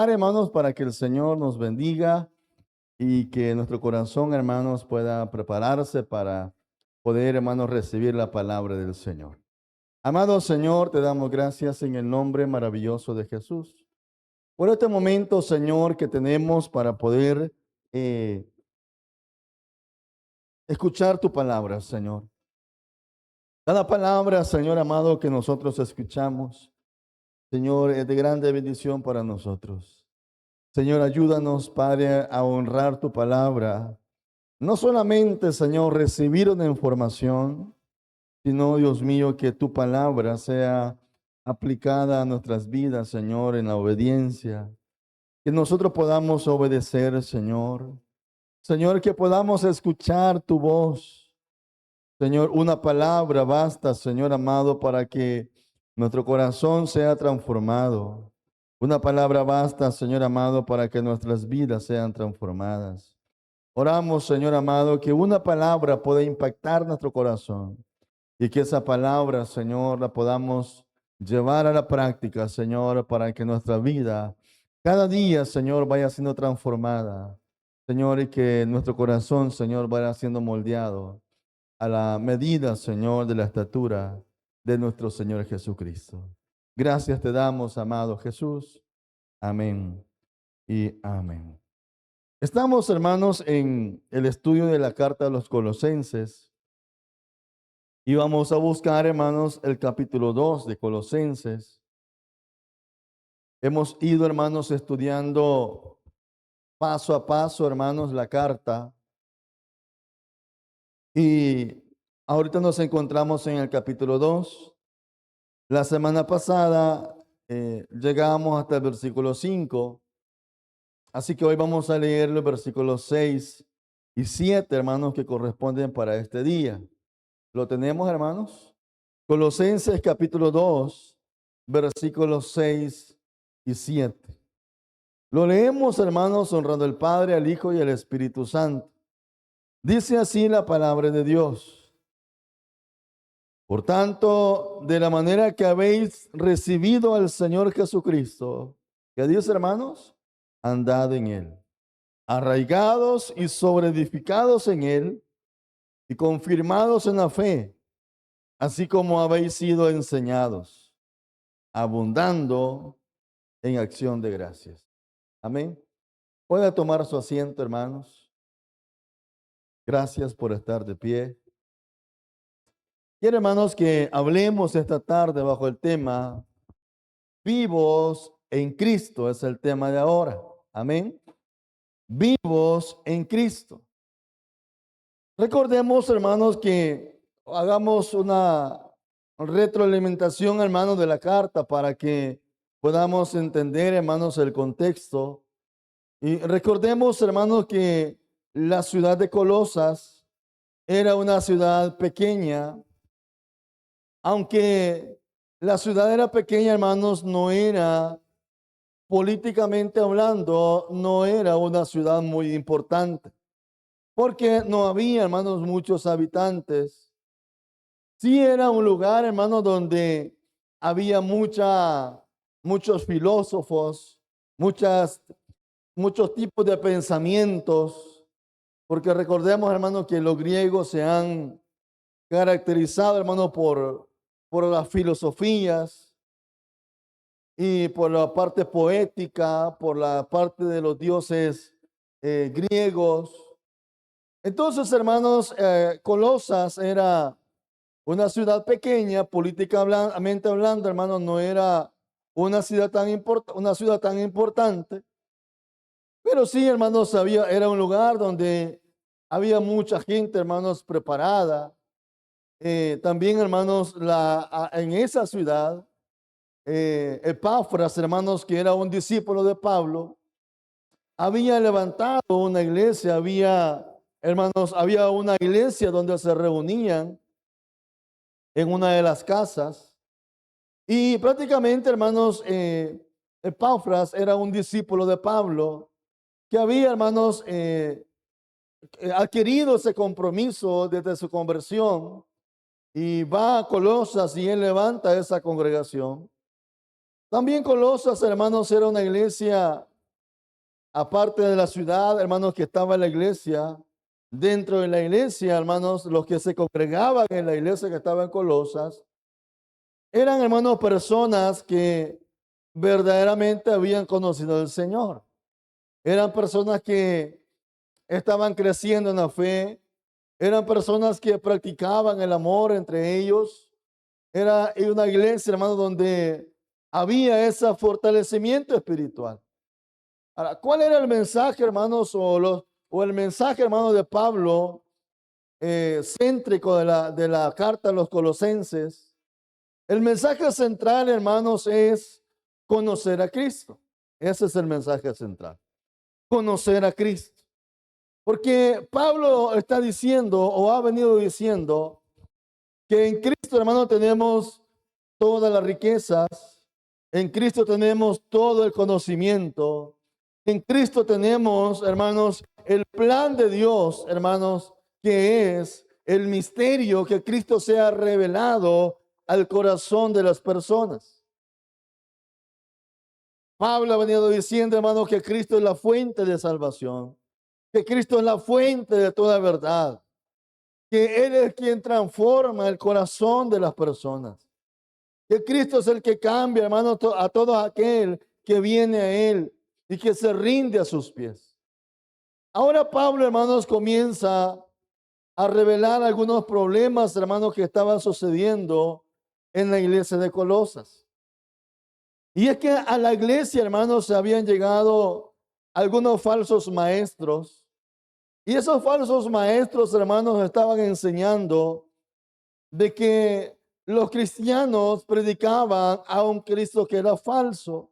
Hermanos, para que el Señor nos bendiga y que nuestro corazón, hermanos, pueda prepararse para poder, hermanos, recibir la palabra del Señor. Amado Señor, te damos gracias en el nombre maravilloso de Jesús. Por este momento, Señor, que tenemos para poder escuchar tu palabra, Señor. Cada palabra, Señor amado, que nosotros escuchamos, Señor, es de grande bendición para nosotros. Señor, ayúdanos, Padre, a honrar tu palabra. No solamente, Señor, recibir una información, sino, Dios mío, que tu palabra sea aplicada a nuestras vidas, Señor, en la obediencia. Que nosotros podamos obedecer, Señor. Señor, que podamos escuchar tu voz. Señor, una palabra basta, Señor amado, para que nuestro corazón sea transformado. Una palabra basta, Señor amado, para que nuestras vidas sean transformadas. Oramos, Señor amado, que una palabra pueda impactar nuestro corazón y que esa palabra, Señor, la podamos llevar a la práctica, Señor, para que nuestra vida cada día, Señor, vaya siendo transformada. Señor, y que nuestro corazón, Señor, vaya siendo moldeado a la medida, Señor, de la estatura de nuestro Señor Jesucristo. Gracias te damos, amado Jesús. Amén y amén. Estamos, hermanos, en el estudio de la carta a los Colosenses y vamos a buscar, hermanos, el capítulo 2 de Colosenses. Hemos ido, hermanos, estudiando paso a paso, hermanos, la carta y ahorita nos encontramos en el capítulo 2. La semana pasada llegamos hasta el versículo 5, así que hoy vamos a leer los versículos 6 y 7, hermanos, que corresponden para este día. ¿Lo tenemos, hermanos? Colosenses capítulo 2, versículos 6 y 7. Lo leemos, hermanos, honrando al Padre, al Hijo y al Espíritu Santo. Dice así la palabra de Dios. Por tanto, de la manera que habéis recibido al Señor Jesucristo, ¿qué dice, hermanos? Andad en Él, arraigados y sobreedificados en Él y confirmados en la fe, así como habéis sido enseñados, abundando en acción de gracias. Amén. Puede tomar su asiento, hermanos. Gracias por estar de pie. Quiero, hermanos, que hablemos esta tarde bajo el tema vivos en Cristo, es el tema de ahora. Amén. Vivos en Cristo. Recordemos, hermanos, que hagamos una retroalimentación, hermanos, de la carta para que podamos entender, hermanos, el contexto. Y recordemos, hermanos, que la ciudad de Colosas era una ciudad pequeña. Aunque la ciudad era pequeña, hermanos, no era, políticamente hablando, no era una ciudad muy importante, porque no había, hermanos, muchos habitantes. Sí era un lugar, hermanos, donde había muchos filósofos, muchos tipos de pensamientos, porque recordemos, hermanos, que los griegos se han caracterizado, hermanos, por las filosofías y por la parte poética, por la parte de los dioses griegos. Entonces, hermanos, Colosas era una ciudad pequeña, políticamente hablando, hermanos, no era una ciudad tan importante, pero sí, hermanos, era un lugar donde había mucha gente, hermanos, preparada. También, hermanos, en esa ciudad, Epafras, hermanos, que era un discípulo de Pablo, había levantado una iglesia, había una iglesia donde se reunían en una de las casas. Y prácticamente, hermanos, Epafras era un discípulo de Pablo que había, hermanos, adquirido ese compromiso desde su conversión y va a Colosas y él levanta esa congregación. También Colosas, hermanos, era una iglesia, aparte de la ciudad, hermanos, que estaba en la iglesia. Dentro de la iglesia, hermanos, los que se congregaban en la iglesia que estaba en Colosas, eran, hermanos, personas que verdaderamente habían conocido al Señor. Eran personas que estaban creciendo en la fe. Eran personas que practicaban el amor entre ellos. Era una iglesia, hermano, donde había ese fortalecimiento espiritual. Ahora, ¿cuál era el mensaje, hermanos, o el mensaje, hermano, de Pablo, céntrico de la carta a los colosenses? El mensaje central, hermanos, es conocer a Cristo. Ese es el mensaje central. Conocer a Cristo. Porque Pablo está diciendo, o ha venido diciendo, que en Cristo, hermano, tenemos todas las riquezas. En Cristo tenemos todo el conocimiento. En Cristo tenemos, hermanos, el plan de Dios, hermanos, que es el misterio que Cristo se ha revelado al corazón de las personas. Pablo ha venido diciendo, hermanos, que Cristo es la fuente de salvación, que Cristo es la fuente de toda verdad, que Él es quien transforma el corazón de las personas, que Cristo es el que cambia, hermano, a todo aquel que viene a Él y que se rinde a sus pies. Ahora Pablo, hermanos, comienza a revelar algunos problemas, hermanos, que estaban sucediendo en la iglesia de Colosas. Y es que a la iglesia, hermanos, se habían llegado algunos falsos maestros. Y esos falsos maestros, hermanos, estaban enseñando de que los cristianos predicaban a un Cristo que era falso.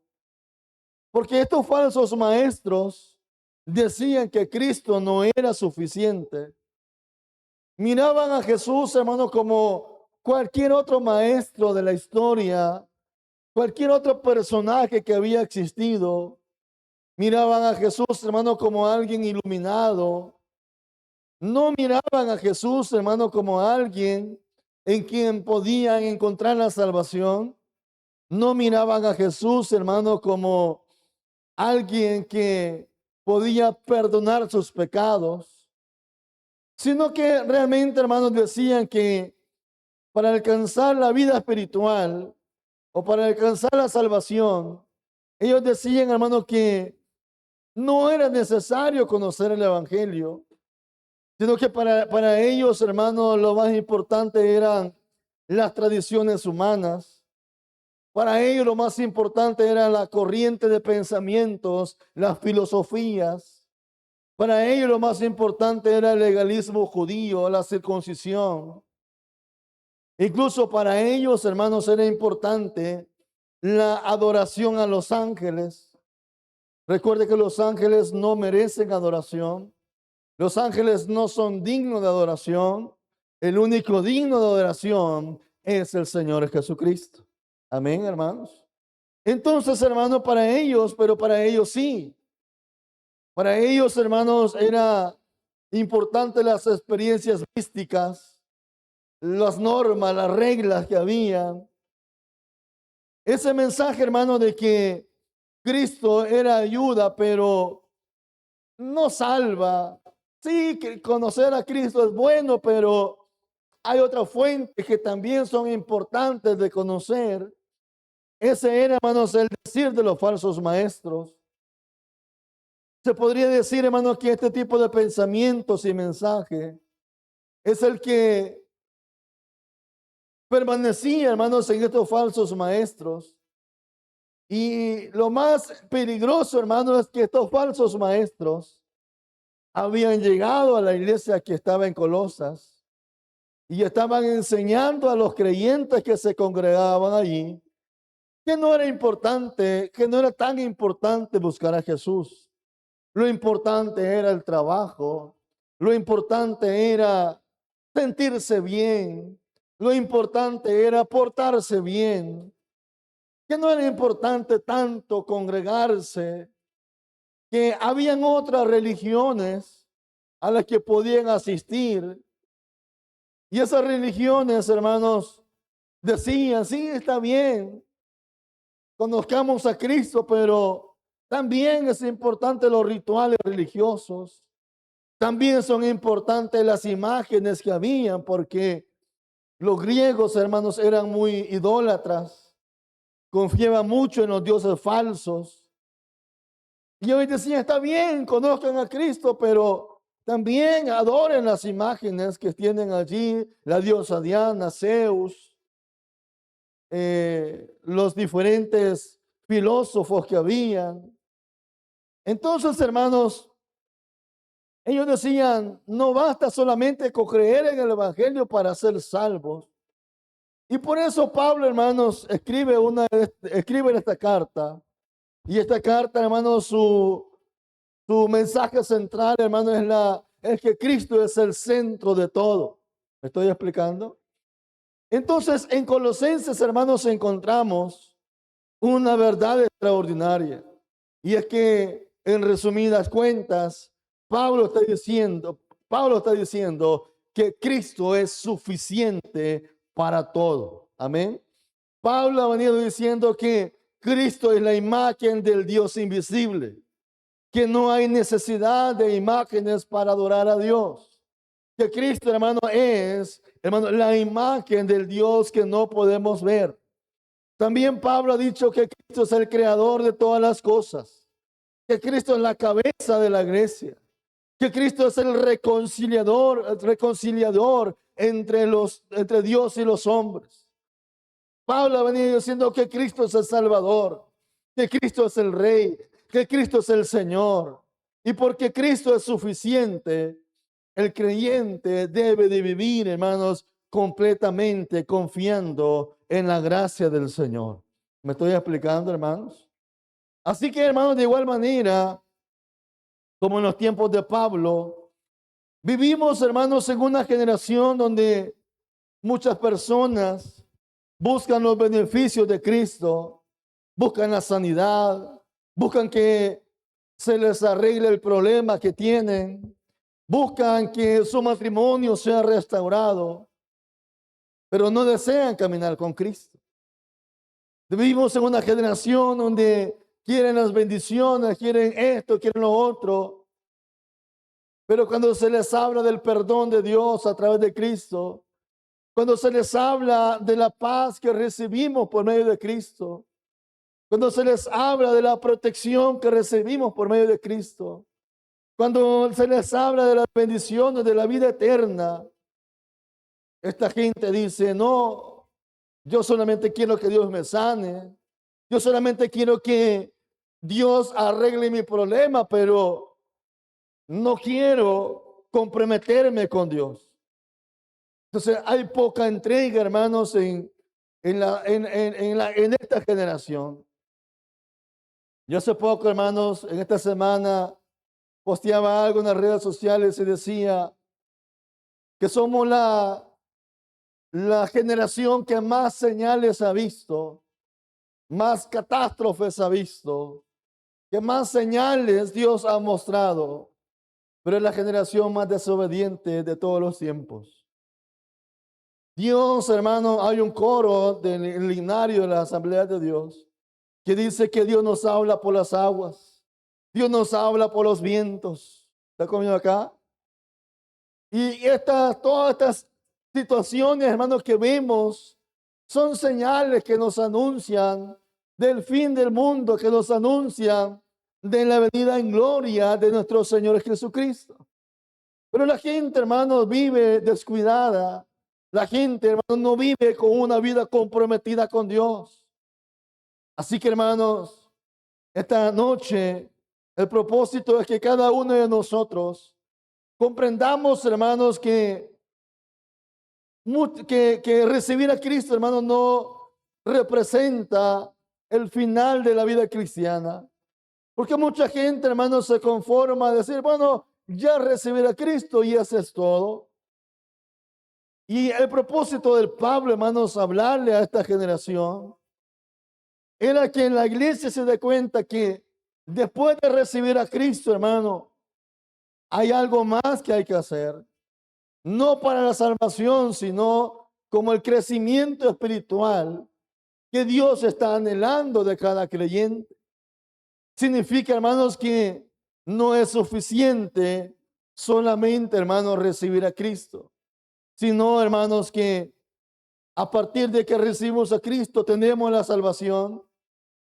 Porque estos falsos maestros decían que Cristo no era suficiente. Miraban a Jesús, hermano, como cualquier otro maestro de la historia, cualquier otro personaje que había existido. Miraban a Jesús, hermano, como alguien iluminado. No miraban a Jesús, hermano, como alguien en quien podían encontrar la salvación. No miraban a Jesús, hermano, como alguien que podía perdonar sus pecados, sino que realmente, hermanos, decían que para alcanzar la vida espiritual o para alcanzar la salvación, ellos decían, hermanos, que no era necesario conocer el Evangelio, sino que para ellos, hermanos, lo más importante eran las tradiciones humanas. Para ellos lo más importante era la corriente de pensamientos, las filosofías. Para ellos lo más importante era el legalismo judío, la circuncisión. Incluso para ellos, hermanos, era importante la adoración a los ángeles. Recuerde que los ángeles no merecen adoración. Los ángeles no son dignos de adoración. El único digno de adoración es el Señor Jesucristo. Amén, hermanos. Entonces, hermanos, para ellos, pero para ellos sí. Para ellos, hermanos, era importante las experiencias místicas, las normas, las reglas que había. Ese mensaje, hermano, de que Cristo era ayuda, pero no salva. Sí, que conocer a Cristo es bueno, pero hay otras fuentes que también son importantes de conocer. Ese era, hermanos, el decir de los falsos maestros. Se podría decir, hermanos, que este tipo de pensamientos y mensaje es el que permanecía, hermanos, en estos falsos maestros. Y lo más peligroso, hermanos, es que estos falsos maestros habían llegado a la iglesia que estaba en Colosas y estaban enseñando a los creyentes que se congregaban allí que no era importante, que no era tan importante buscar a Jesús. Lo importante era el trabajo, lo importante era sentirse bien, lo importante era portarse bien, que no era importante tanto congregarse, que habían otras religiones a las que podían asistir. Y esas religiones, hermanos, decían, sí, está bien, conozcamos a Cristo, pero también es importante los rituales religiosos. También son importantes las imágenes que habían, porque los griegos, hermanos, eran muy idólatras, confiaban mucho en los dioses falsos. Y hoy decían, está bien, conozcan a Cristo, pero también adoren las imágenes que tienen allí, la diosa Diana, Zeus, los diferentes filósofos que habían. Entonces, hermanos, ellos decían, no basta solamente con creer en el Evangelio para ser salvos. Y por eso Pablo, hermanos, escribe en esta carta. Y esta carta, hermanos, su mensaje central, hermanos, es que Cristo es el centro de todo. ¿Me estoy explicando? Entonces, en Colosenses, hermanos, encontramos una verdad extraordinaria. Y es que, en resumidas cuentas, Pablo está diciendo que Cristo es suficiente para todo. Amén. Pablo ha venido diciendo que Cristo es la imagen del Dios invisible, que no hay necesidad de imágenes para adorar a Dios. Que Cristo, hermano, hermano, la imagen del Dios que no podemos ver. También Pablo ha dicho que Cristo es el creador de todas las cosas, que Cristo es la cabeza de la iglesia, que Cristo es el reconciliador entre Dios y los hombres. Pablo ha venido diciendo que Cristo es el Salvador, que Cristo es el Rey, que Cristo es el Señor. Y porque Cristo es suficiente, el creyente debe de vivir, hermanos, completamente confiando en la gracia del Señor. ¿Me estoy explicando, hermanos? Así que, hermanos, de igual manera, como en los tiempos de Pablo, vivimos, hermanos, en una generación donde muchas personas buscan los beneficios de Cristo, buscan la sanidad, buscan que se les arregle el problema que tienen, buscan que su matrimonio sea restaurado, pero no desean caminar con Cristo. Vivimos en una generación donde quieren las bendiciones, quieren esto, quieren lo otro, pero cuando se les habla del perdón de Dios a través de Cristo, cuando se les habla de la paz que recibimos por medio de Cristo, cuando se les habla de la protección que recibimos por medio de Cristo, cuando se les habla de las bendiciones de la vida eterna, esta gente dice, no, yo solamente quiero que Dios me sane, yo solamente quiero que Dios arregle mi problema, pero no quiero comprometerme con Dios. Entonces hay poca entrega, hermanos, en esta generación. Yo hace poco, hermanos, en esta semana posteaba algo en las redes sociales y decía que somos la generación que más señales ha visto, más catástrofes ha visto, que más señales Dios ha mostrado, pero es la generación más desobediente de todos los tiempos. Dios, hermano, hay un coro del himnario de la Asamblea de Dios que dice que Dios nos habla por las aguas, Dios nos habla por los vientos. ¿Está conmigo acá? Y todas estas situaciones, hermanos, que vemos son señales que nos anuncian del fin del mundo, que nos anuncian de la venida en gloria de nuestro Señor Jesucristo. Pero la gente, hermanos, vive descuidada. La gente, hermanos, no vive con una vida comprometida con Dios. Así que, hermanos, esta noche el propósito es que cada uno de nosotros comprendamos, hermanos, que recibir a Cristo, hermanos, no representa el final de la vida cristiana. Porque mucha gente, hermanos, se conforma a decir, bueno, ya recibí a Cristo y eso es todo. Y el propósito del Pablo, hermanos, hablarle a esta generación, era que en la iglesia se dé cuenta que después de recibir a Cristo, hermano, hay algo más que hay que hacer. No para la salvación, sino como el crecimiento espiritual que Dios está anhelando de cada creyente. Significa, hermanos, que no es suficiente solamente, hermanos, recibir a Cristo, sino, hermanos, que a partir de que recibimos a Cristo tenemos la salvación,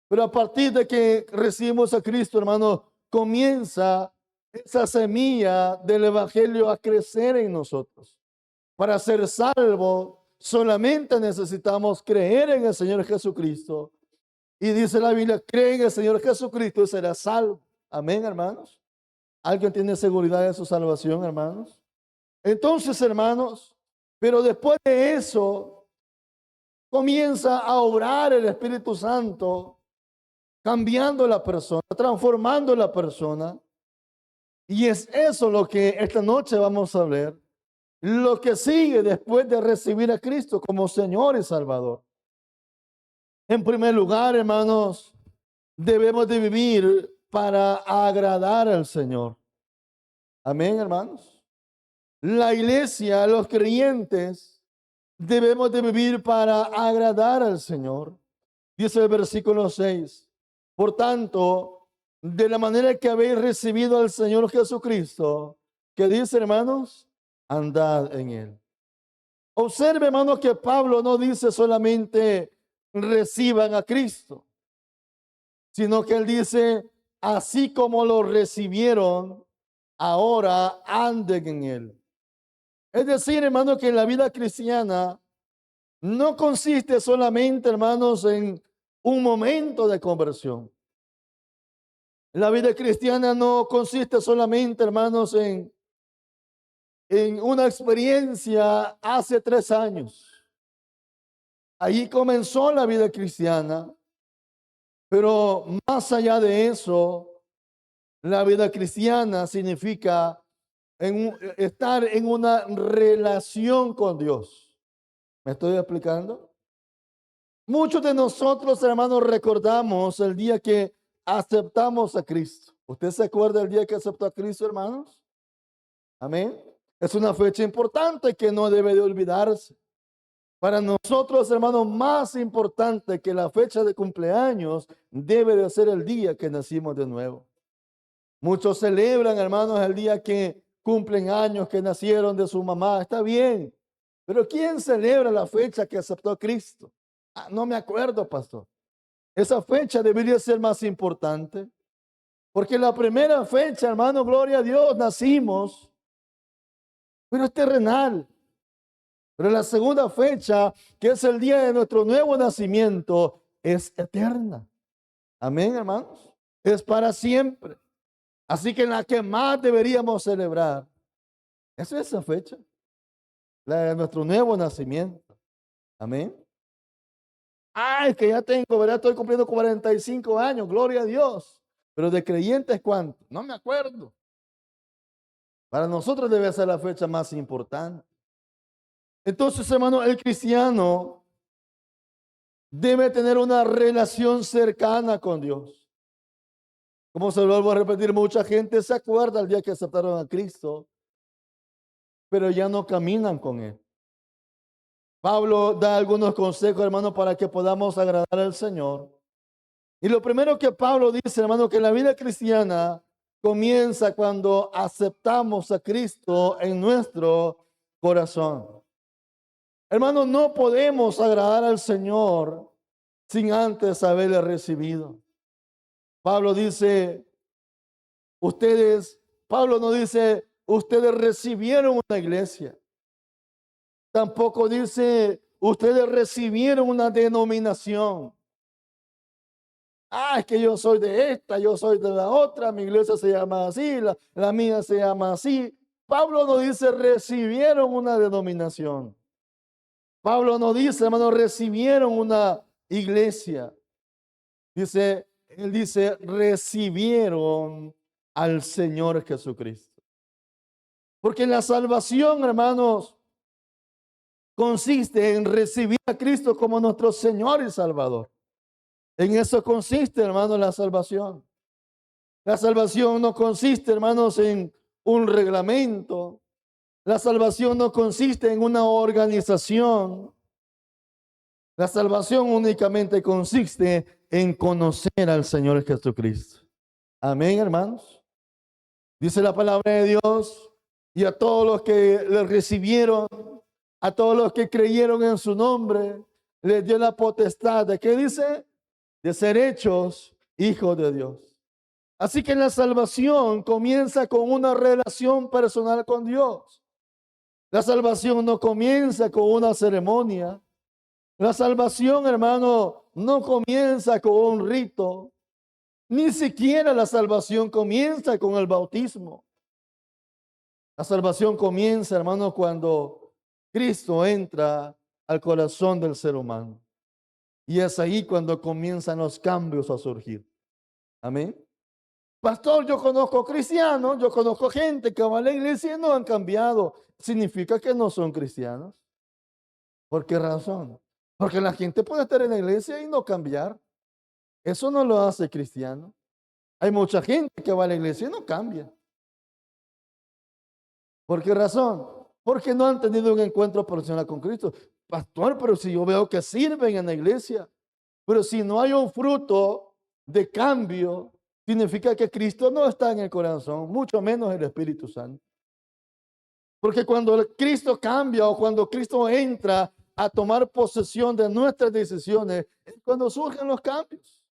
pero a partir de que recibimos a Cristo, hermanos, comienza esa semilla del Evangelio a crecer en nosotros. Para ser salvo, solamente necesitamos creer en el Señor Jesucristo. Y dice la Biblia, cree en el Señor Jesucristo y será salvo. Amén, hermanos. ¿Alguien tiene seguridad de su salvación, hermanos? Entonces, hermanos, pero después de eso, comienza a obrar el Espíritu Santo, cambiando la persona, transformando la persona. Y es eso lo que esta noche vamos a ver. Lo que sigue después de recibir a Cristo como Señor y Salvador. En primer lugar, hermanos, debemos de vivir para agradar al Señor. Amén, hermanos. La iglesia, los creyentes, debemos de vivir para agradar al Señor. Dice el versículo 6. Por tanto, de la manera que habéis recibido al Señor Jesucristo, que dice, hermanos, andad en él. Observe, hermanos, que Pablo no dice solamente reciban a Cristo, sino que él dice, así como lo recibieron, ahora anden en él. Es decir, hermanos, que la vida cristiana no consiste solamente, hermanos, en un momento de conversión. La vida cristiana no consiste solamente, hermanos, en una experiencia hace 3 años. Allí comenzó la vida cristiana, pero más allá de eso, la vida cristiana significa estar en una relación con Dios. ¿Me estoy explicando? Muchos de nosotros, hermanos, recordamos el día que aceptamos a Cristo. ¿Usted se acuerda del día que aceptó a Cristo, hermanos? Amén. Es una fecha importante que no debe de olvidarse. Para nosotros, hermanos, más importante que la fecha de cumpleaños debe de ser el día que nacimos de nuevo. Muchos celebran, hermanos, el día que cumplen años, que nacieron de su mamá. Está bien. Pero ¿quién celebra la fecha que aceptó a Cristo? Ah, no me acuerdo, pastor. Esa fecha debería ser más importante. Porque la primera fecha, hermano, gloria a Dios, nacimos, pero es terrenal. Pero la segunda fecha, que es el día de nuestro nuevo nacimiento, es eterna. Amén, hermanos. Es para siempre. Así que la que más deberíamos celebrar es esa fecha, la de nuestro nuevo nacimiento. Amén. Ay, que ya tengo, ¿verdad? Estoy cumpliendo 45 años, gloria a Dios. Pero de creyentes, ¿cuánto? No me acuerdo. Para nosotros debe ser la fecha más importante. Entonces, hermano, el cristiano debe tener una relación cercana con Dios. Como se lo vuelvo a repetir, mucha gente se acuerda el día que aceptaron a Cristo, pero ya no caminan con Él. Pablo da algunos consejos, hermano, para que podamos agradar al Señor. Y lo primero que Pablo dice, hermano, que la vida cristiana comienza cuando aceptamos a Cristo en nuestro corazón. Hermano, no podemos agradar al Señor sin antes haberle recibido. Pablo dice, Pablo no dice, ustedes recibieron una iglesia. Tampoco dice, ustedes recibieron una denominación. Ah, es que yo soy de esta, yo soy de la otra, mi iglesia se llama así, la mía se llama así. Pablo no dice, recibieron una denominación. Pablo no dice, hermano, recibieron una iglesia. Él dice, recibieron al Señor Jesucristo. Porque la salvación, hermanos, consiste en recibir a Cristo como nuestro Señor y Salvador. En eso consiste, hermanos, la salvación. La salvación no consiste, hermanos, en un reglamento. La salvación no consiste en una organización. La salvación únicamente consiste en conocer al Señor Jesucristo. Amén, hermanos. Dice la palabra de Dios, y a todos los que le recibieron, a todos los que creyeron en su nombre, les dio la potestad de, ¿qué dice? De ser hechos hijos de Dios. Así que la salvación comienza con una relación personal con Dios. La salvación no comienza con una ceremonia. La salvación, hermano, no comienza con un rito. Ni siquiera la salvación comienza con el bautismo. La salvación comienza, hermano, cuando Cristo entra al corazón del ser humano. Y es ahí cuando comienzan los cambios a surgir. Amén. Pastor, yo conozco cristianos, yo conozco gente que va a la iglesia y no han cambiado. ¿Significa que no son cristianos? ¿Por qué razón? Porque la gente puede estar en la iglesia y no cambiar. Eso no lo hace cristiano. Hay mucha gente que va a la iglesia y no cambia. ¿Por qué razón? Porque no han tenido un encuentro personal con Cristo. Pastor, pero si yo veo que sirven en la iglesia, pero si no hay un fruto de cambio, significa que Cristo no está en el corazón, mucho menos el Espíritu Santo. Porque cuando Cristo cambia o cuando Cristo entra a tomar posesión de nuestras decisiones, es cuando surgen los cambios.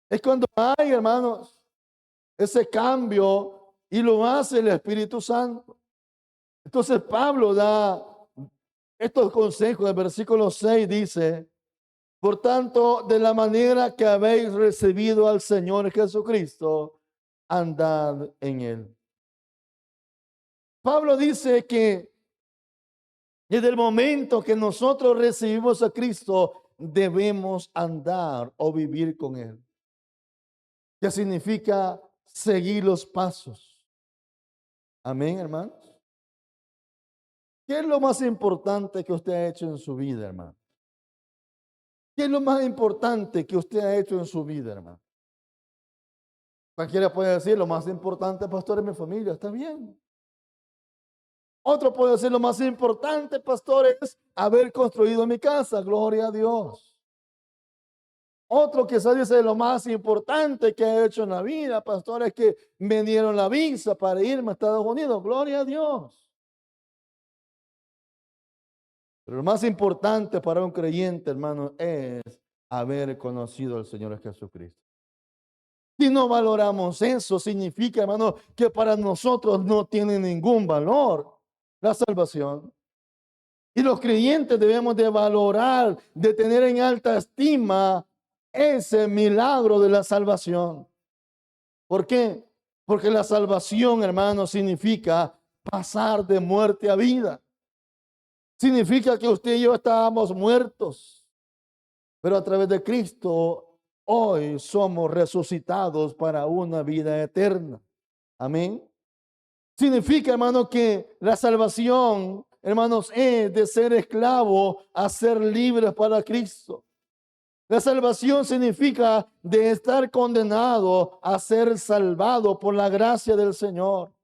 Es cuando hay, hermanos, ese cambio y lo hace el Espíritu Santo. Entonces Pablo da estos consejos. El versículo 6 dice: por tanto, de la manera que habéis recibido al Señor Jesucristo, andad en él. Pablo dice que desde el momento que nosotros recibimos a Cristo, debemos andar o vivir con él. ¿Qué significa seguir los pasos? Amén, hermanos. ¿Qué es lo más importante que usted ha hecho en su vida, hermano? ¿Qué es lo más importante que usted ha hecho en su vida, hermano? Cualquiera puede decir, lo más importante, pastor, es mi familia. Está bien. Otro puede decir, lo más importante, pastor, es haber construido mi casa. Gloria a Dios. Otro quizás dice, lo más importante que he hecho en la vida, pastor, es que me dieron la visa para irme a Estados Unidos. Gloria a Dios. Pero lo más importante para un creyente, hermano, es haber conocido al Señor Jesucristo. Si no valoramos eso, significa, hermano, que para nosotros no tiene ningún valor la salvación. Y los creyentes debemos de valorar, de tener en alta estima ese milagro de la salvación. ¿Por qué? Porque la salvación, hermano, significa pasar de muerte a vida. Significa que usted y yo estábamos muertos, pero a través de Cristo hoy somos resucitados para una vida eterna. Amén. Significa, hermano, que la salvación, hermanos, es de ser esclavo a ser libres para Cristo. La salvación significa de estar condenado a ser salvado por la gracia del Señor.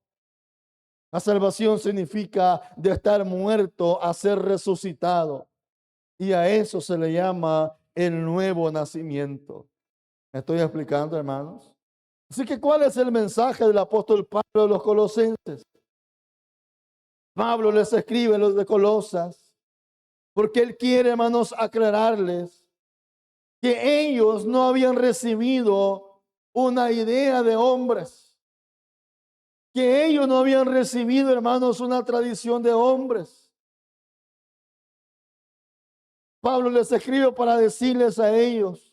La salvación significa de estar muerto a ser resucitado. Y a eso se le llama el nuevo nacimiento. ¿Me estoy explicando, hermanos? Así que, ¿cuál es el mensaje del apóstol Pablo a los colosenses? Pablo les escribe a los de Colosas porque él quiere, hermanos, aclararles que ellos no habían recibido una idea de hombres, que ellos no habían recibido, hermanos, una tradición de hombres. Pablo les escribe para decirles a ellos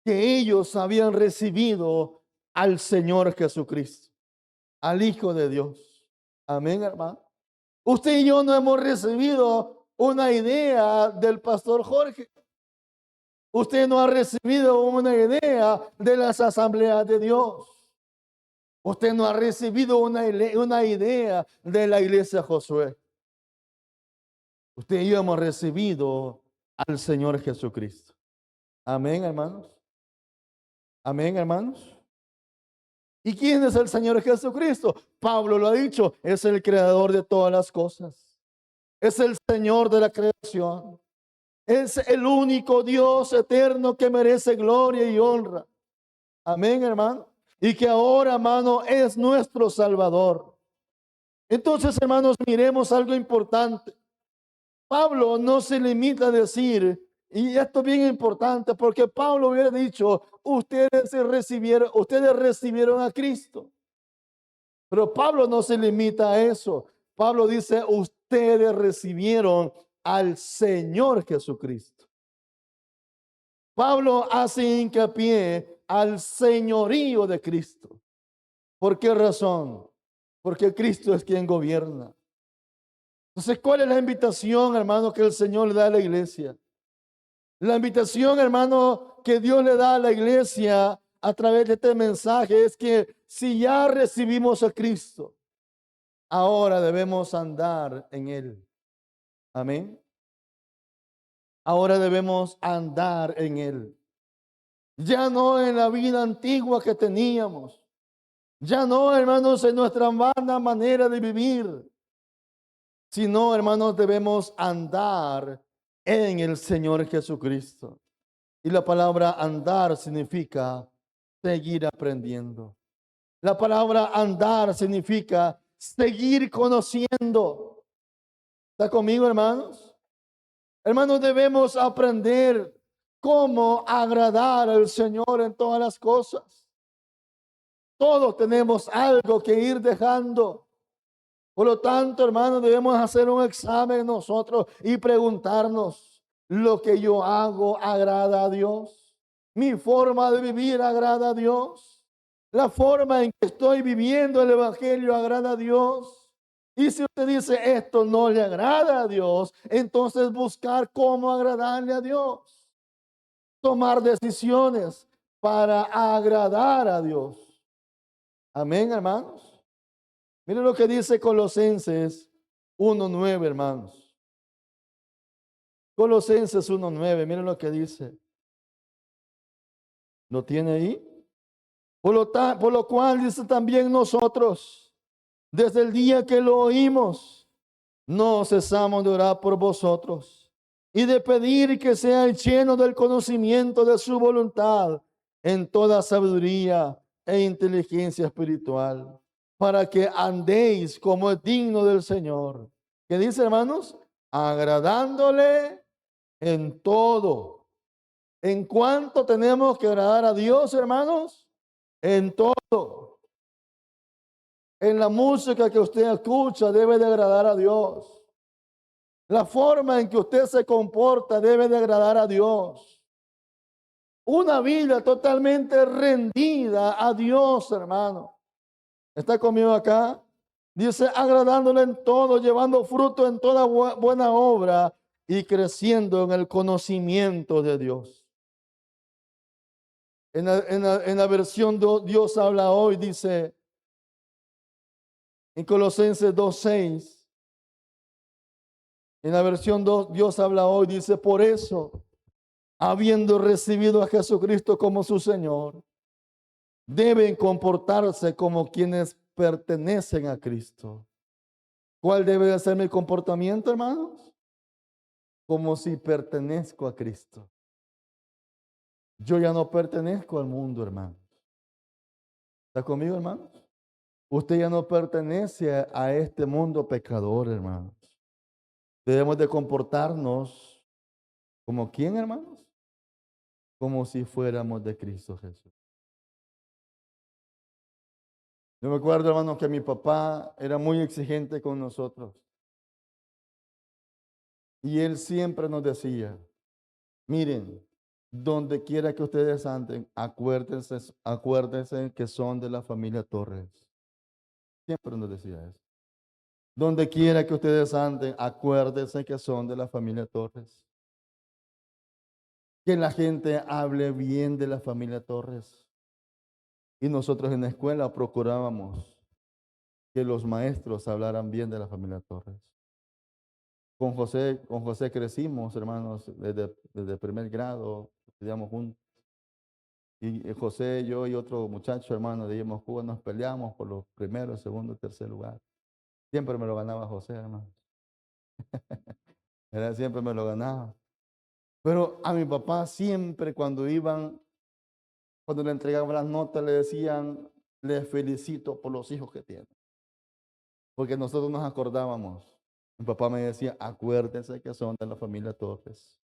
que ellos habían recibido al Señor Jesucristo, al Hijo de Dios. Amén, hermano. Usted y yo no hemos recibido una idea del pastor Jorge. Usted no ha recibido una idea de las asambleas de Dios. Usted no ha recibido una idea de la iglesia Josué. Usted y yo hemos recibido al Señor Jesucristo. Amén, hermanos. Amén, hermanos. ¿Y quién es el Señor Jesucristo? Pablo lo ha dicho, es el creador de todas las cosas. Es el Señor de la creación. Es el único Dios eterno que merece gloria y honra. Amén, hermano. Y que ahora, hermano, es nuestro Salvador. Entonces, hermanos, miremos algo importante. Pablo no se limita a decir, y esto es bien importante, porque Pablo hubiera dicho, ustedes recibieron a Cristo. Pero Pablo no se limita a eso. Pablo dice, ustedes recibieron al Señor Jesucristo. Pablo hace hincapié al señorío de Cristo. ¿Por qué razón? Porque Cristo es quien gobierna. Entonces, ¿cuál es la invitación, hermano, que el Señor le da a la iglesia? La invitación, hermano, que Dios le da a la iglesia a través de este mensaje es que si ya recibimos a Cristo, ahora debemos andar en Él. Amén. Ahora debemos andar en Él. Ya no en la vida antigua que teníamos. Ya no, hermanos, en nuestra vana manera de vivir. Sino, hermanos, debemos andar en el Señor Jesucristo. Y la palabra andar significa seguir aprendiendo. La palabra andar significa seguir conociendo. ¿Está conmigo, hermanos? Hermanos, debemos aprender cómo agradar al Señor en todas las cosas. Todos tenemos algo que ir dejando. Por lo tanto, hermanos, debemos hacer un examen nosotros y preguntarnos, ¿lo que yo hago agrada a Dios? ¿Mi forma de vivir agrada a Dios? ¿La forma en que estoy viviendo el Evangelio agrada a Dios? Y si usted dice esto no le agrada a Dios, entonces buscar cómo agradarle a Dios. Tomar decisiones para agradar a Dios. Amén, hermanos. Miren lo que dice Colosenses 1:9, hermanos. Colosenses 1:9, miren lo que dice. ¿Lo tiene ahí? Por lo cual dice también nosotros, desde el día que lo oímos, no cesamos de orar por vosotros y de pedir que seáis llenos del conocimiento de su voluntad en toda sabiduría e inteligencia espiritual, para que andéis como es digno del Señor. ¿Qué dice, hermanos? Agradándole en todo. ¿En cuánto tenemos que agradar a Dios, hermanos? En todo. En la música que usted escucha debe de agradar a Dios. La forma en que usted se comporta debe de agradar a Dios. Una vida totalmente rendida a Dios, hermano. ¿Está conmigo acá? Dice, agradándole en todo, llevando fruto en toda buena obra y creciendo en el conocimiento de Dios. En la versión Dios habla hoy, dice en Colosenses 2:6, en la versión Dios habla hoy, dice, por eso, habiendo recibido a Jesucristo como su Señor, deben comportarse como quienes pertenecen a Cristo. ¿Cuál debe de ser mi comportamiento, hermanos? Como si pertenezco a Cristo. Yo ya no pertenezco al mundo, hermanos. ¿Está conmigo, hermanos? Usted ya no pertenece a este mundo pecador, hermanos. Debemos de comportarnos como ¿quién, hermanos? Como si fuéramos de Cristo Jesús. Yo me acuerdo, hermanos, que mi papá era muy exigente con nosotros. Y él siempre nos decía, miren, donde quiera que ustedes anden, acuérdense que son de la familia Torres. Siempre nos decía eso. Donde quiera que ustedes anden, acuérdense que son de la familia Torres. Que la gente hable bien de la familia Torres. Y nosotros en la escuela procurábamos que los maestros hablaran bien de la familia Torres. Con José crecimos, hermanos, desde primer grado, estudiamos juntos. Y José, yo y otro muchacho, hermano, de Cuba, nos peleamos por los primeros, segundo, tercer lugar. Siempre me lo ganaba José, hermano. Siempre me lo ganaba. Pero a mi papá siempre cuando le entregaban las notas, le decían, le felicito por los hijos que tiene. Porque nosotros nos acordábamos. Mi papá me decía, acuérdense que son de la familia Torres.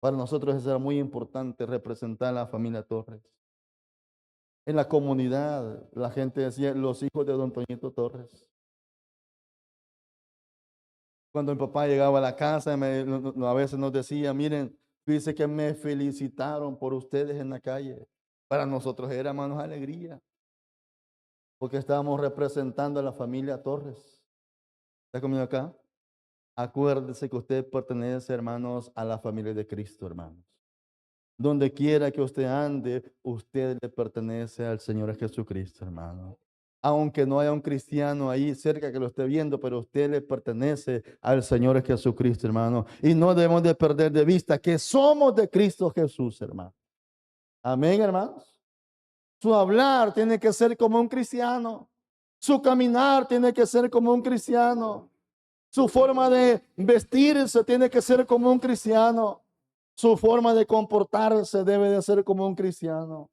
Para nosotros eso era muy importante, representar a la familia Torres. En la comunidad, la gente decía, los hijos de don Toñito Torres. Cuando mi papá llegaba a la casa, a veces nos decía, miren, dice que me felicitaron por ustedes en la calle. Para nosotros era, hermanos, alegría, porque estábamos representando a la familia Torres. ¿Está conmigo acá? Acuérdese que usted pertenece, hermanos, a la familia de Cristo, hermanos. Donde quiera que usted ande, usted le pertenece al Señor Jesucristo, hermano. Aunque no haya un cristiano ahí cerca que lo esté viendo, pero usted le pertenece al Señor Jesucristo, hermano. Y no debemos de perder de vista que somos de Cristo Jesús, hermano. Amén, hermanos. Su hablar tiene que ser como un cristiano. Su caminar tiene que ser como un cristiano. Su forma de vestirse tiene que ser como un cristiano. Su forma de comportarse debe de ser como un cristiano.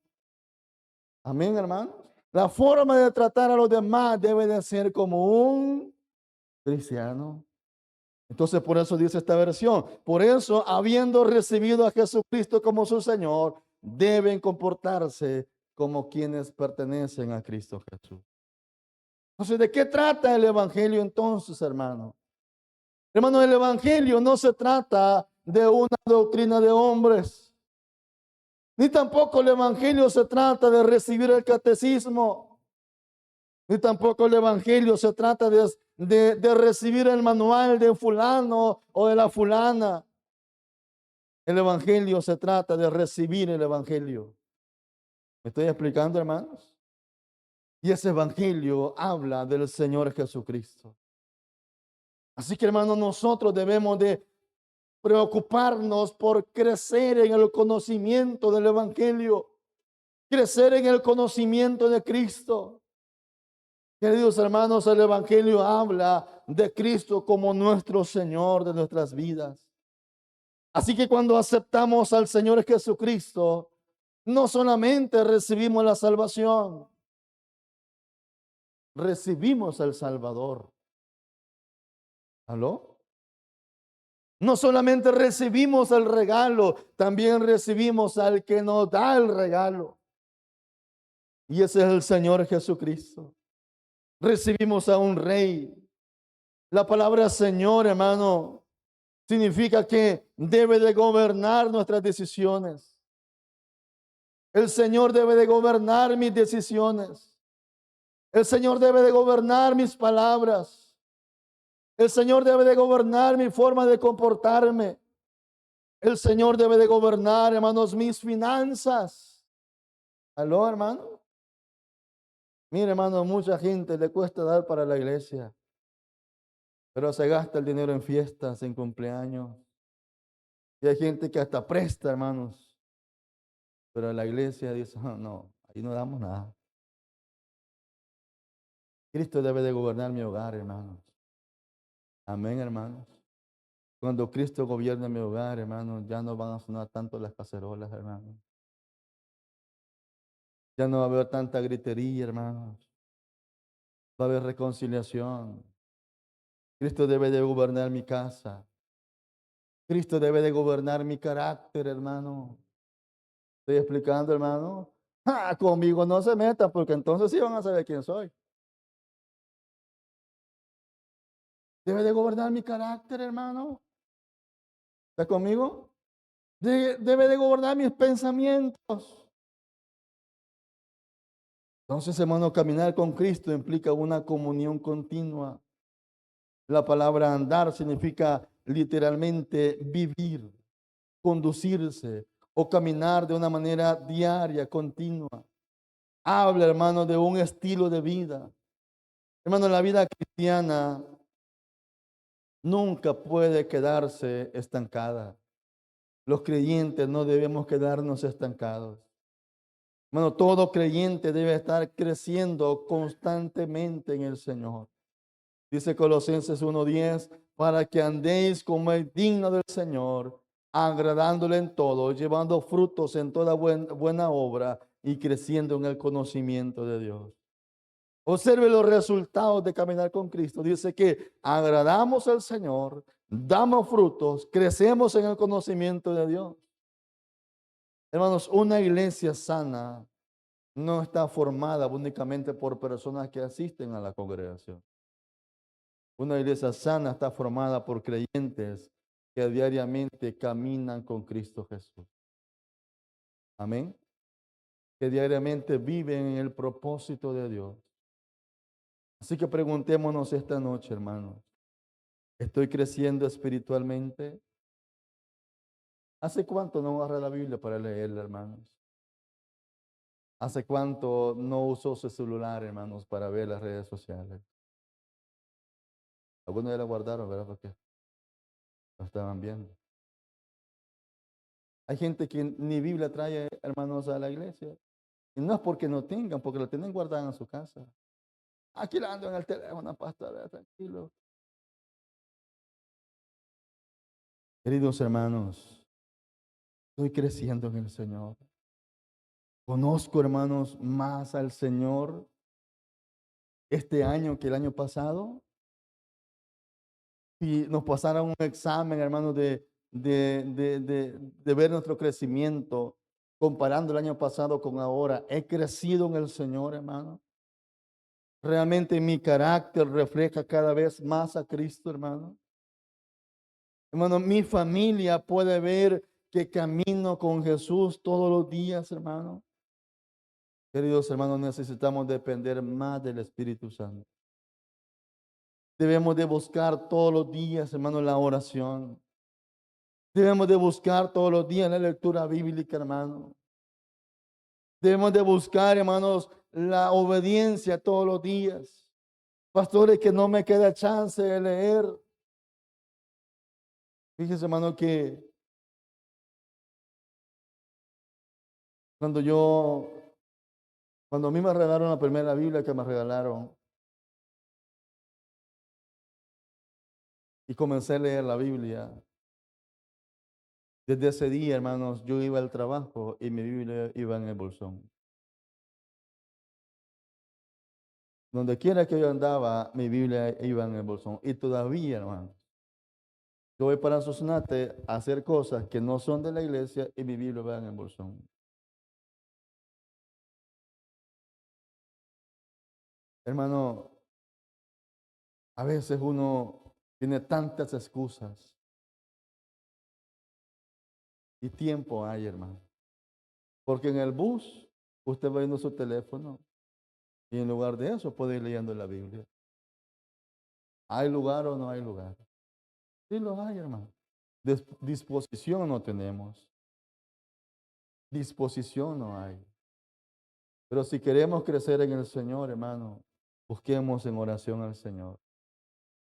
Amén, hermanos. La forma de tratar a los demás debe de ser como un cristiano. Entonces, por eso dice esta versión. Por eso, habiendo recibido a Jesucristo como su Señor, deben comportarse como quienes pertenecen a Cristo Jesús. Entonces, ¿de qué trata el Evangelio entonces, hermano? Hermano, el Evangelio no se trata de una doctrina de hombres, ni tampoco el Evangelio se trata de recibir el catecismo, ni tampoco el Evangelio se trata de recibir el manual de fulano o de la fulana. El Evangelio se trata de recibir el Evangelio. ¿Me estoy explicando, hermanos? Y ese Evangelio habla del Señor Jesucristo. Así que, hermanos, nosotros debemos de preocuparnos por crecer en el conocimiento del Evangelio, crecer en el conocimiento de Cristo. Queridos hermanos, el Evangelio habla de Cristo como nuestro Señor de nuestras vidas. Así que cuando aceptamos al Señor Jesucristo, no solamente recibimos la salvación, recibimos al Salvador. ¿Aló? No solamente recibimos el regalo, también recibimos al que nos da el regalo. Y ese es el Señor Jesucristo. Recibimos a un rey. La palabra Señor, hermano, significa que debe de gobernar nuestras decisiones. El Señor debe de gobernar mis decisiones. El Señor debe de gobernar mis palabras. El Señor debe de gobernar mi forma de comportarme. El Señor debe de gobernar, hermanos, mis finanzas. ¿Aló, hermano? Mire, hermano, mucha gente le cuesta dar para la iglesia, pero se gasta el dinero en fiestas, en cumpleaños. Y hay gente que hasta presta, hermanos, pero la iglesia dice, "Oh, no, ahí no damos nada". Cristo debe de gobernar mi hogar, hermanos. Amén, hermanos. Cuando Cristo gobierna mi hogar, hermanos, ya no van a sonar tanto las cacerolas, hermanos. Ya no va a haber tanta gritería, hermanos. Va a haber reconciliación. Cristo debe de gobernar mi casa. Cristo debe de gobernar mi carácter, hermano. ¿Estoy explicando, hermano? Conmigo no se metan porque entonces sí van a saber quién soy. Debe de gobernar mi carácter, hermano. ¿Está conmigo? Debe de gobernar mis pensamientos. Entonces, hermano, caminar con Cristo implica una comunión continua. La palabra andar significa literalmente vivir, conducirse o caminar de una manera diaria, continua. Habla, hermano, de un estilo de vida. Hermano, la vida cristiana nunca puede quedarse estancada. Los creyentes no debemos quedarnos estancados. Hermano, todo creyente debe estar creciendo constantemente en el Señor. Dice Colosenses 1:10, para que andéis como es digno del Señor, agradándole en todo, llevando frutos en toda buena obra y creciendo en el conocimiento de Dios. Observe los resultados de caminar con Cristo. Dice que agradamos al Señor, damos frutos, crecemos en el conocimiento de Dios. Hermanos, una iglesia sana no está formada únicamente por personas que asisten a la congregación. Una iglesia sana está formada por creyentes que diariamente caminan con Cristo Jesús. Amén. Que diariamente viven en el propósito de Dios. Así que preguntémonos esta noche, hermanos, ¿estoy creciendo espiritualmente? ¿Hace cuánto no agarré la Biblia para leerla, hermanos? ¿Hace cuánto no usó su celular, hermanos, para ver las redes sociales? Algunos ya la guardaron, ¿verdad? Porque lo estaban viendo. Hay gente que ni Biblia trae, hermanos, a la iglesia. Y no es porque no tengan, porque la tienen guardada en su casa. Aquí la ando en el teléfono, pastor, tranquilo. Queridos hermanos, estoy creciendo en el Señor. Conozco, hermanos, más al Señor este año que el año pasado. Si nos pasara un examen, hermanos, de ver nuestro crecimiento, comparando el año pasado con ahora, he crecido en el Señor, hermano. Realmente mi carácter refleja cada vez más a Cristo, hermano. Hermano, mi familia puede ver que camino con Jesús todos los días, hermano. Queridos hermanos, necesitamos depender más del Espíritu Santo. Debemos de buscar todos los días, hermano, la oración. Debemos de buscar todos los días la lectura bíblica, hermano. Debemos de buscar, hermanos, la obediencia todos los días. Pastores, que no me queda chance de leer. Fíjese, hermano, que cuando a mí me regalaron la primera Biblia que me regalaron y comencé a leer la Biblia, desde ese día, hermanos, yo iba al trabajo y mi Biblia iba en el bolsón. Donde quiera que yo andaba, mi Biblia iba en el bolsón. Y todavía, hermano, yo voy para Sosnate a hacer cosas que no son de la iglesia y mi Biblia va en el bolsón. Hermano, a veces uno tiene tantas excusas y tiempo hay, hermano. Porque en el bus usted va viendo su teléfono y en lugar de eso puede ir leyendo la Biblia. ¿Hay lugar o no hay lugar? Sí lo hay, hermano. Disposición no tenemos. Disposición no hay. Pero si queremos crecer en el Señor, hermano, busquemos en oración al Señor.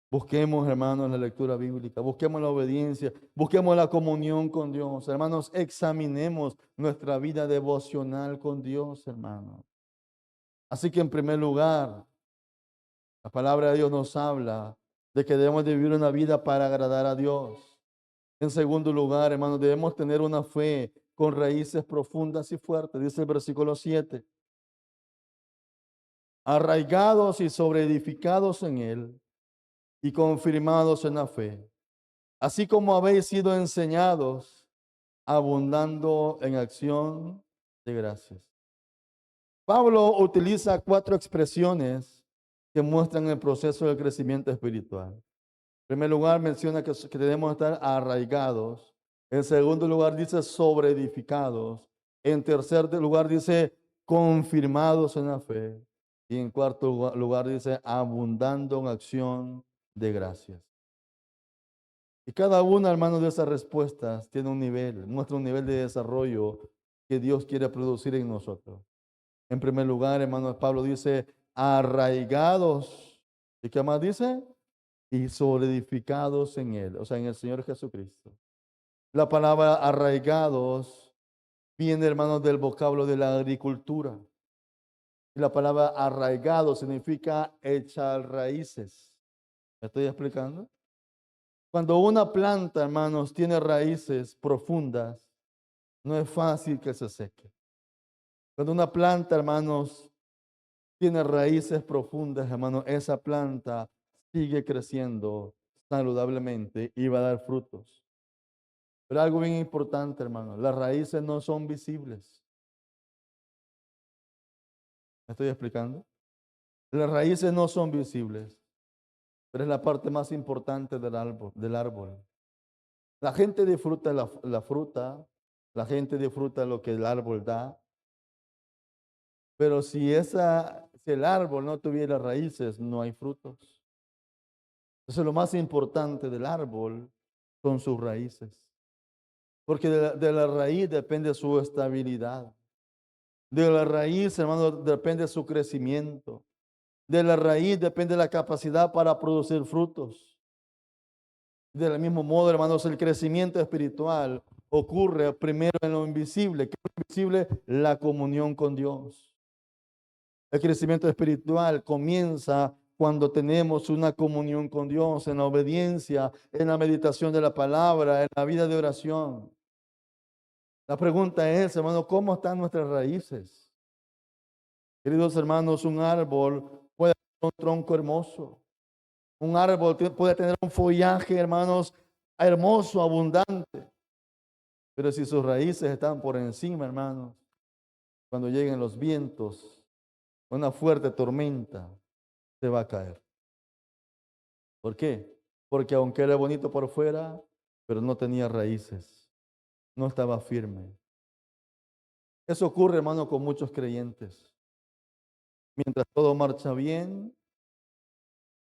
Busquemos, hermanos, la lectura bíblica, busquemos la obediencia, busquemos la comunión con Dios. Hermanos, examinemos nuestra vida devocional con Dios, hermanos. Así que en primer lugar, la palabra de Dios nos habla de que debemos de vivir una vida para agradar a Dios. En segundo lugar, hermanos, debemos tener una fe con raíces profundas y fuertes, dice el versículo 7. Arraigados y sobreedificados en Él y confirmados en la fe, así como habéis sido enseñados, abundando en acción de gracias. Pablo utiliza 4 expresiones que muestran el proceso del crecimiento espiritual. En primer lugar, menciona que debemos estar arraigados. En segundo lugar, dice sobreedificados. En tercer lugar, dice confirmados en la fe. Y en cuarto lugar, dice abundando en acción de gracias. Y cada una, hermano, de esas respuestas tiene un nivel, muestra un nivel de desarrollo que Dios quiere producir en nosotros. En primer lugar, hermano, Pablo dice, arraigados. ¿Y qué más dice? Y solidificados en Él, o sea, en el Señor Jesucristo. La palabra arraigados viene, hermanos, del vocablo de la agricultura. Y la palabra arraigado significa echar raíces. ¿Me estoy explicando? Cuando una planta, hermanos, tiene raíces profundas, no es fácil que se seque. Cuando una planta, hermanos, tiene raíces profundas, hermanos, esa planta sigue creciendo saludablemente y va a dar frutos. Pero algo bien importante, hermanos, las raíces no son visibles. ¿Me estoy explicando? Las raíces no son visibles, pero es la parte más importante del árbol. La gente disfruta la fruta, la gente disfruta lo que el árbol da, pero si el árbol no tuviera raíces, no hay frutos. Entonces lo más importante del árbol son sus raíces, porque de la raíz depende su estabilidad. De la raíz, hermano, depende su crecimiento. De la raíz depende la capacidad para producir frutos. Del mismo modo, hermanos, el crecimiento espiritual ocurre primero en lo invisible. ¿Qué es lo invisible? La comunión con Dios. El crecimiento espiritual comienza cuando tenemos una comunión con Dios, en la obediencia, en la meditación de la palabra, en la vida de oración. La pregunta es, hermano, ¿cómo están nuestras raíces? Queridos hermanos, un árbol puede tener un tronco hermoso. Un árbol puede tener un follaje, hermanos, hermoso, abundante. Pero si sus raíces están por encima, hermanos, cuando lleguen los vientos, una fuerte tormenta, se va a caer. ¿Por qué? Porque aunque era bonito por fuera, pero no tenía raíces, no estaba firme. Eso ocurre, hermano, con muchos creyentes. Mientras todo marcha bien,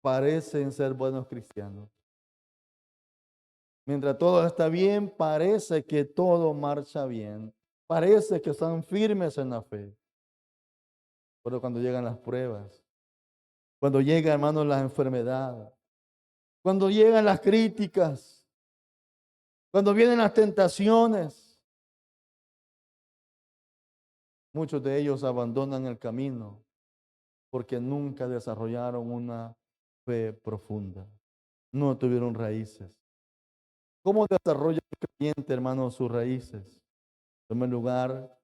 parecen ser buenos cristianos. Mientras todo está bien, parece que todo marcha bien. Parece que están firmes en la fe. Pero cuando llegan las pruebas, cuando llega, hermano, la enfermedad, cuando llegan las críticas, cuando vienen las tentaciones, muchos de ellos abandonan el camino porque nunca desarrollaron una fe profunda. No tuvieron raíces. ¿Cómo desarrolla el creyente, hermano, sus raíces? En primer lugar,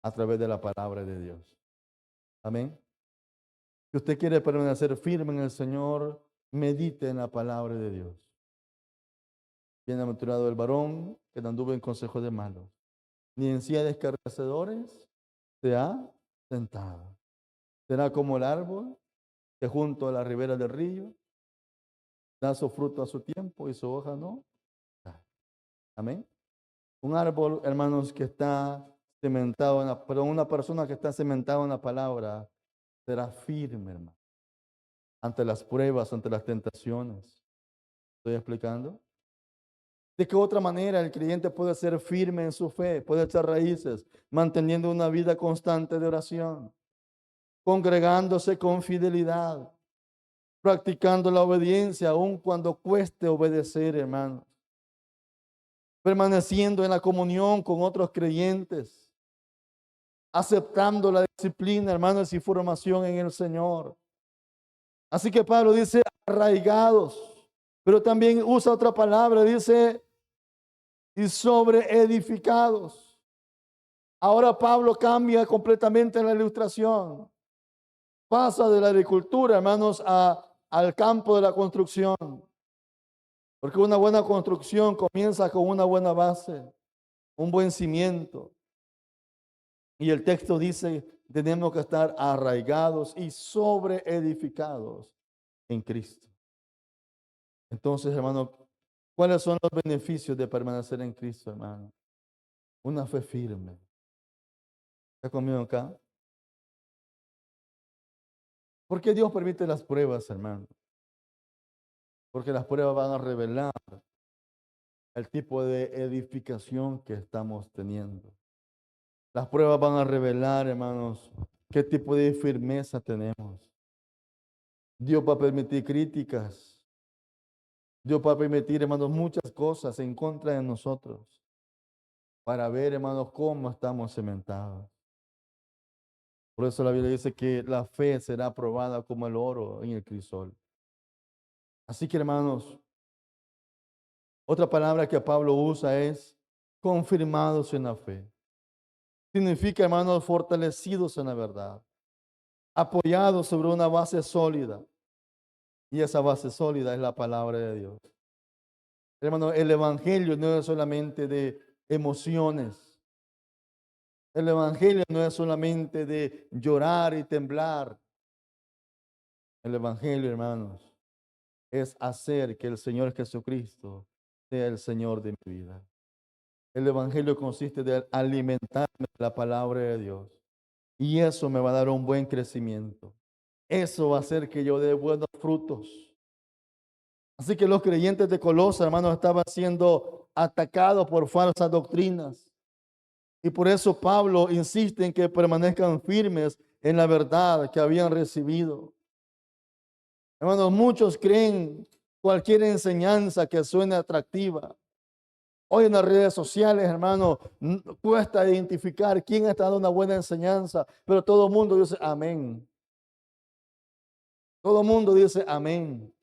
a través de la palabra de Dios. Amén. Si usted quiere permanecer firme en el Señor, medite en la palabra de Dios. Bienaventurado el varón que no anduvo en consejo de malos, ni en silla de escarnecedores se ha sentado. Será como el árbol que junto a la ribera del río da su fruto a su tiempo y su hoja no cae. Amén. Un árbol, hermanos, que está cimentado una persona que está cimentada en la palabra será firme, hermano, ante las pruebas, ante las tentaciones. ¿Estoy explicando? ¿De qué otra manera el creyente puede ser firme en su fe? Puede echar raíces, manteniendo una vida constante de oración, congregándose con fidelidad, practicando la obediencia aun cuando cueste obedecer, hermanos, permaneciendo en la comunión con otros creyentes, aceptando la disciplina, hermanos, y formación en el Señor. Así que Pablo dice arraigados, pero también usa otra palabra, dice y sobre edificados. Ahora Pablo cambia completamente la ilustración. Pasa de la agricultura, hermanos, al campo de la construcción. Porque una buena construcción comienza con una buena base, un buen cimiento. Y el texto dice, tenemos que estar arraigados y sobre edificados en Cristo. Entonces, hermano, ¿cuáles son los beneficios de permanecer en Cristo, hermano? Una fe firme. ¿Está conmigo acá? ¿Por qué Dios permite las pruebas, hermano? Porque las pruebas van a revelar el tipo de edificación que estamos teniendo. Las pruebas van a revelar, hermanos, qué tipo de firmeza tenemos. Dios va a permitir críticas. Dios va a permitir, hermanos, muchas cosas en contra de nosotros para ver, hermanos, cómo estamos cementados. Por eso la Biblia dice que la fe será probada como el oro en el crisol. Así que, hermanos, Otra palabra que Pablo usa es confirmados en la fe. Significa, hermanos, fortalecidos en la verdad, apoyados sobre una base sólida. Y esa base sólida es la palabra de Dios. Hermano, el evangelio no es solamente de emociones. El evangelio no es solamente de llorar y temblar. El evangelio, hermanos, es hacer que el Señor Jesucristo sea el Señor de mi vida. El evangelio consiste de alimentarme de la palabra de Dios. Y eso me va a dar un buen crecimiento. Eso va a hacer que yo dé buenos frutos. Así que los creyentes de Colosas, hermanos, estaban siendo atacados por falsas doctrinas. Y por eso Pablo insiste en que permanezcan firmes en la verdad que habían recibido. Hermanos, muchos creen cualquier enseñanza que suene atractiva. Hoy en las redes sociales, hermano, cuesta identificar quién está dando una buena enseñanza, pero todo el mundo dice amén. Todo el mundo dice amén.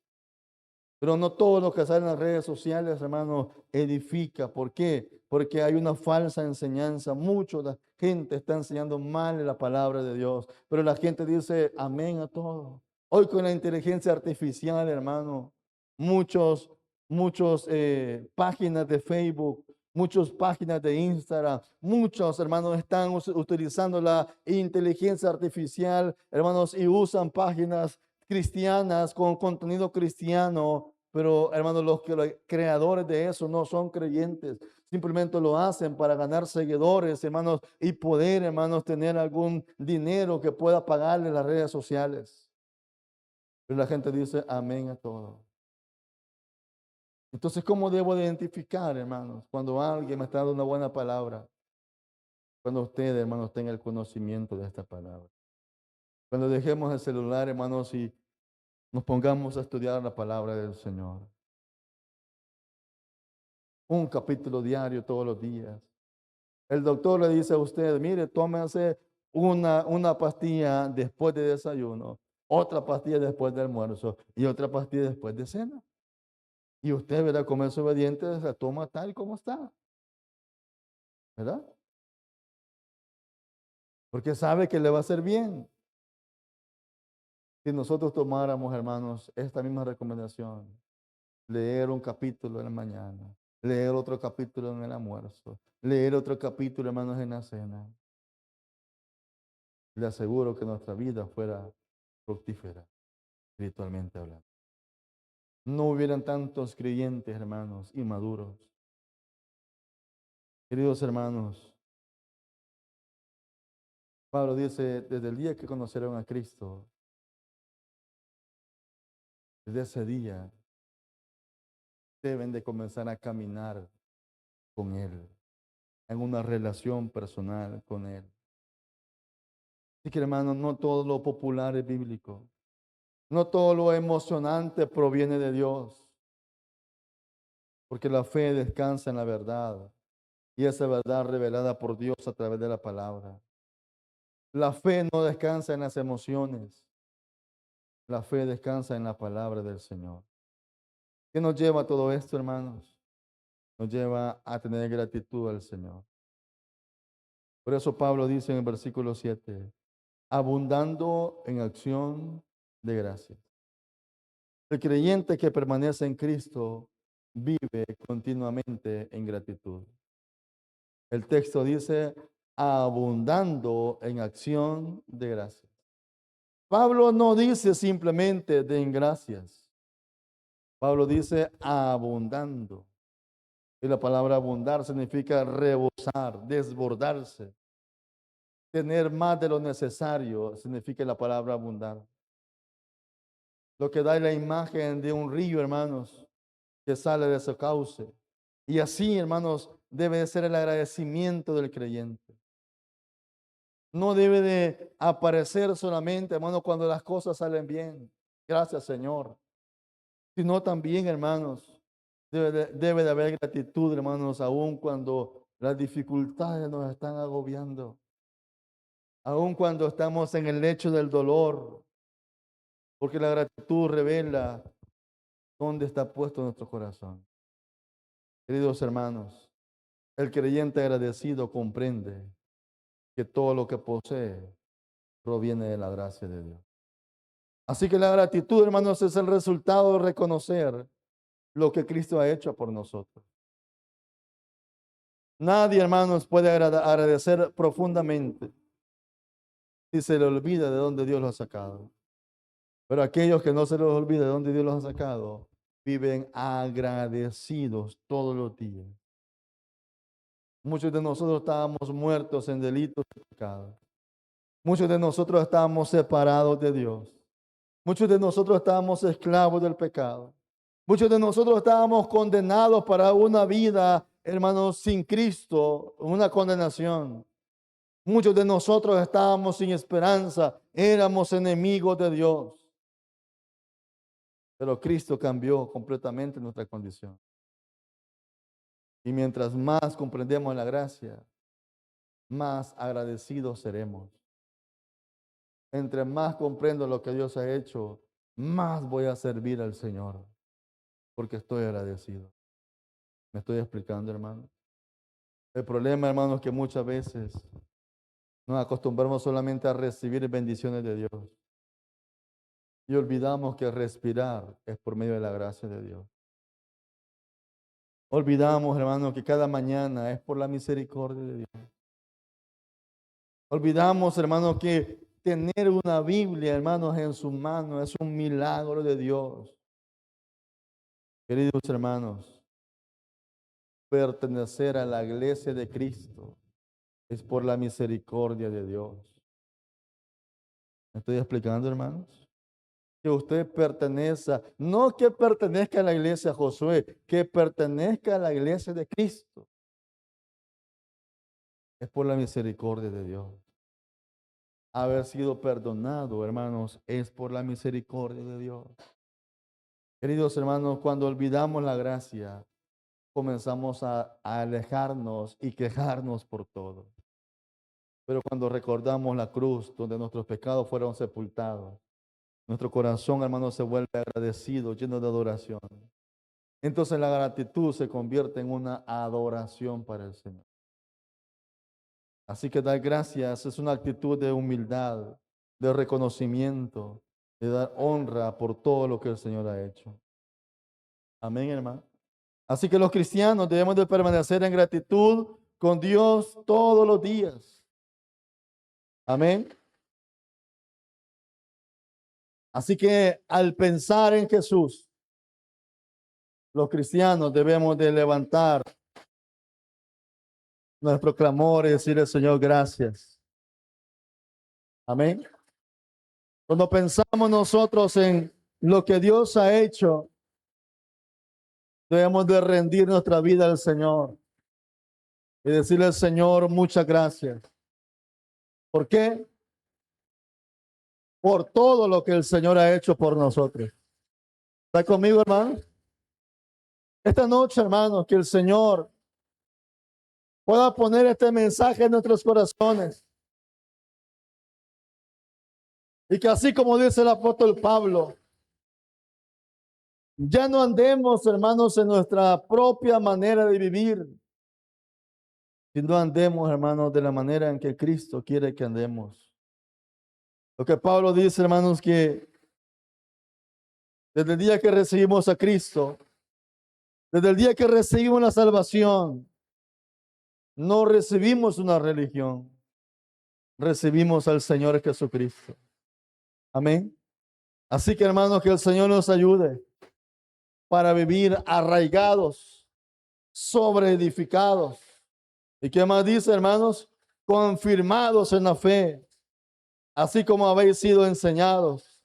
Pero no todo lo que sale en las redes sociales, hermano, edifica. ¿Por qué? Porque hay una falsa enseñanza. Mucha la gente está enseñando mal la palabra de Dios, pero la gente dice amén a todo. Hoy con la inteligencia artificial, hermano, muchos, páginas de Facebook, muchas páginas de Instagram, muchos hermanos están utilizando la inteligencia artificial, hermanos, y usan páginas cristianas con contenido cristiano, pero hermanos, los creadores de eso no son creyentes, simplemente lo hacen para ganar seguidores, hermanos, y poder, hermanos, tener algún dinero que pueda pagarle las redes sociales. Pero la gente dice amén a todo. Entonces, ¿cómo debo de identificar, hermanos, cuando alguien me está dando una buena palabra? Cuando usted, hermanos, tenga el conocimiento de esta palabra. Cuando dejemos el celular, hermanos, y nos pongamos a estudiar la palabra del Señor. Un capítulo diario todos los días. El doctor le dice a usted, mire, tómese una pastilla después de desayuno, otra pastilla después de almuerzo y otra pastilla después de cena. Y usted, ¿verdad? Como es obediente, se toma tal como está, ¿verdad? Porque sabe que le va a hacer bien. Si nosotros tomáramos, hermanos, esta misma recomendación, leer un capítulo en la mañana, leer otro capítulo en el almuerzo, leer otro capítulo, hermanos, en la cena, le aseguro que nuestra vida fuera fructífera, espiritualmente hablando. No hubieran tantos creyentes, hermanos, inmaduros. Queridos hermanos, Pablo dice, desde el día que conocieron a Cristo, desde ese día deben de comenzar a caminar con Él, en una relación personal con Él. Así que hermanos, no todo lo popular es bíblico. No todo lo emocionante proviene de Dios. Porque la fe descansa en la verdad. Y esa verdad revelada por Dios a través de la palabra. La fe no descansa en las emociones. La fe descansa en la palabra del Señor. ¿Qué nos lleva a todo esto, hermanos? Nos lleva a tener gratitud al Señor. Por eso Pablo dice en el versículo 7, abundando en acción de gracias. El creyente que permanece en Cristo vive continuamente en gratitud. El texto dice, abundando en acción de gracias. Pablo no dice simplemente den gracias. Pablo dice abundando. Y la palabra abundar significa rebosar, desbordarse. Tener más de lo necesario significa la palabra abundar. Lo que da la imagen de un río, hermanos, que sale de su cauce. Y así, hermanos, debe de ser el agradecimiento del creyente. No debe de aparecer solamente, hermanos, cuando las cosas salen bien. Gracias, Señor. Sino también, hermanos, debe de haber gratitud, hermanos, aun cuando las dificultades nos están agobiando. Aun cuando estamos en el lecho del dolor. Porque la gratitud revela dónde está puesto nuestro corazón. Queridos hermanos, el creyente agradecido comprende que todo lo que posee proviene de la gracia de Dios. Así que la gratitud, hermanos, es el resultado de reconocer lo que Cristo ha hecho por nosotros. Nadie, hermanos, puede agradecer profundamente si se le olvida de dónde Dios lo ha sacado. Pero aquellos que no se les olvida de dónde Dios los ha sacado, viven agradecidos todos los días. Muchos de nosotros estábamos muertos en delitos y pecados. Muchos de nosotros estábamos separados de Dios. Muchos de nosotros estábamos esclavos del pecado. Muchos de nosotros estábamos condenados para una vida, hermanos, sin Cristo, una condenación. Muchos de nosotros estábamos sin esperanza, éramos enemigos de Dios. Pero Cristo cambió completamente nuestra condición. Y mientras más comprendemos la gracia, más agradecidos seremos. Entre más comprendo lo que Dios ha hecho, más voy a servir al Señor, porque estoy agradecido. ¿Me estoy explicando, hermano? El problema, hermano, es que muchas veces nos acostumbramos solamente a recibir bendiciones de Dios y olvidamos que respirar es por medio de la gracia de Dios. Olvidamos, hermano, que cada mañana es por la misericordia de Dios. Olvidamos, hermano, que tener una Biblia, hermanos, en su mano es un milagro de Dios. Queridos hermanos, pertenecer a la iglesia de Cristo es por la misericordia de Dios. ¿Me estoy explicando, hermanos? Que usted pertenezca, no que pertenezca a la iglesia Josué, que pertenezca a la iglesia de Cristo. Es por la misericordia de Dios. Haber sido perdonado, hermanos, es por la misericordia de Dios. Queridos hermanos, cuando olvidamos la gracia, comenzamos a alejarnos y quejarnos por todo. Pero cuando recordamos la cruz donde nuestros pecados fueron sepultados, nuestro corazón, hermanos, se vuelve agradecido, lleno de adoración. Entonces la gratitud se convierte en una adoración para el Señor. Así que dar gracias es una actitud de humildad, de reconocimiento, de dar honra por todo lo que el Señor ha hecho. Amén, hermano. Así que los cristianos debemos de permanecer en gratitud con Dios todos los días. Amén. Así que al pensar en Jesús, los cristianos debemos de levantar nuestro clamor y decirle al Señor gracias. Amén. Cuando pensamos nosotros en lo que Dios ha hecho, debemos de rendir nuestra vida al Señor y decirle al Señor muchas gracias. ¿Por qué? Por todo lo que el Señor ha hecho por nosotros. ¿Está conmigo, hermano? Esta noche, hermanos, que el Señor pueda poner este mensaje en nuestros corazones. Y que así como dice el apóstol Pablo, ya no andemos, hermanos, en nuestra propia manera de vivir, sino andemos, hermanos, de la manera en que Cristo quiere que andemos. Lo que Pablo dice, hermanos, que desde el día que recibimos a Cristo, desde el día que recibimos la salvación, no recibimos una religión, recibimos al Señor Jesucristo. Amén. Así que, hermanos, que el Señor nos ayude para vivir arraigados, sobreedificados. ¿Y qué más dice, hermanos? Confirmados en la fe, así como habéis sido enseñados,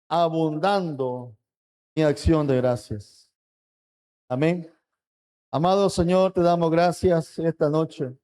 abundando en acción de gracias. Amén. Amado Señor, te damos gracias esta noche.